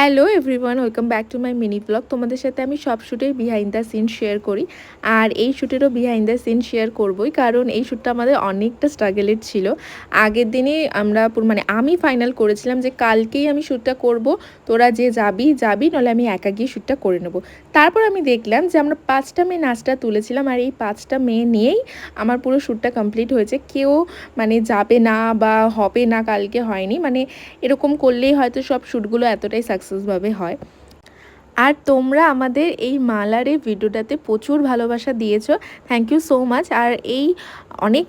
Hello everyone, welcome back to my mini blog. তোমাদের সাথে আমি সব শ্যুটের বিহাইন্ড দ্য সিন শেয়ার করি, আর এই শ্যুটেরও বিহাইন্ড দ্য সিন শেয়ার করবই, কারণ এই শ্যুটটা আমাদের অনেকটা স্ট্রাগলের ছিল। আগের দিনে আমরা আমি ফাইনাল করেছিলাম যে কালকেই আমি শ্যুটটা করব, তোরা যে যাবি নাহলে আমি একা গিয়ে শ্যুটটা করে নেব। তারপর আমি দেখলাম যে আমরা 5টা মেয়ে নাচটা তুলেছিলাম, আর এই 5টা মেয়ে নিয়েই আমার পুরো শ্যুটটা কমপ্লিট হয়েছে। কেউ যাবে না বা হবে না কালকে হয়নি, এরকম করলেই হয়তো সব শ্যুটগুলো এতটাই সাকসেসভাবে হয়। আর তোমরা আমাদের এই মালারে ভিডিওটাতে প্রচুর ভালোবাসা দিয়েছো, থ্যাংক ইউ সো মাচ। আর এই অনেক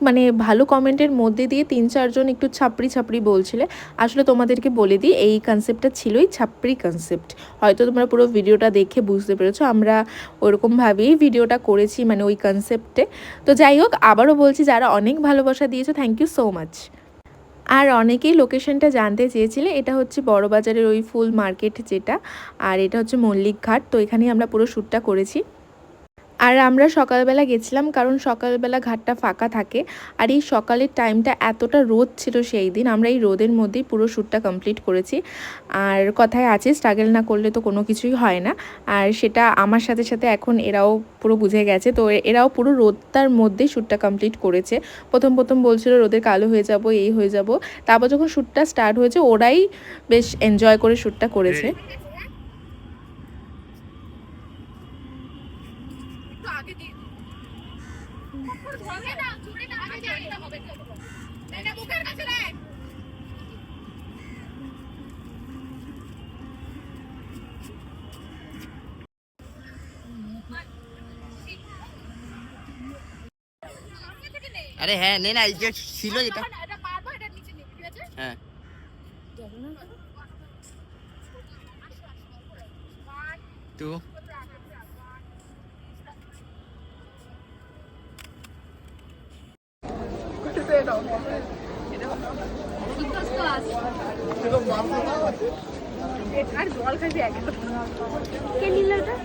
ভালো কমেন্টের মধ্যে দিয়ে 3-4 জন একটু ছাপড়ি বলছিলে। আসলে তোমাদেরকে বলে দিই, এই কনসেপ্টটা ছিলই ছাপড়ি কনসেপ্ট। হয়তো তোমরা পুরো ভিডিওটা দেখে বুঝতে পেরেছো, আমরা ওরকমভাবেই ভিডিওটা করেছি, ওই কনসেপ্টে। তো যাই হোক, আবারও বলছি, যারা অনেক ভালোবাসা দিয়েছো থ্যাংক ইউ সো মাচ। আর অনেকেই লোকেশনটা জানতে চেয়েছিলে, এটা হচ্ছে বড়বাজারের ওই ফুল মার্কেট যেটা, আর এটা হচ্ছে মল্লিক ঘাট। তো এখানেই আমরা পুরো শ্যুটটা করেছি। আর আমরা সকালবেলা গেছিলাম, কারণ সকালবেলা ঘাটটা ফাঁকা থাকে। আর এই সকালের টাইমটা এতটা রোদ ছিল সেই দিন, আমরা এই রোদের মধ্যেই পুরো শ্যুটটা কমপ্লিট করেছি। আর কথায় আছে, স্ট্রাগল না করলে তো কোনো কিছুই হয় না। আর সেটা আমার সাথে সাথে এখন এরাও পুরো বুঝে গেছে, তো এরাও পুরো রোদটার মধ্যেই শ্যুটটা কমপ্লিট করেছে। প্রথম বলছিল রোদের কালো হয়ে যাব, এই হয়ে যাব। তারপর যখন শ্যুটটা স্টার্ট হয়েছে, ওরাই বেশ এনজয় করে শ্যুটটা করেছে। আরে হ্যাঁ, নে না, এই যে ছিল এটা। হ্যাঁ, তো আর জল খাবি, কে নিল এটা?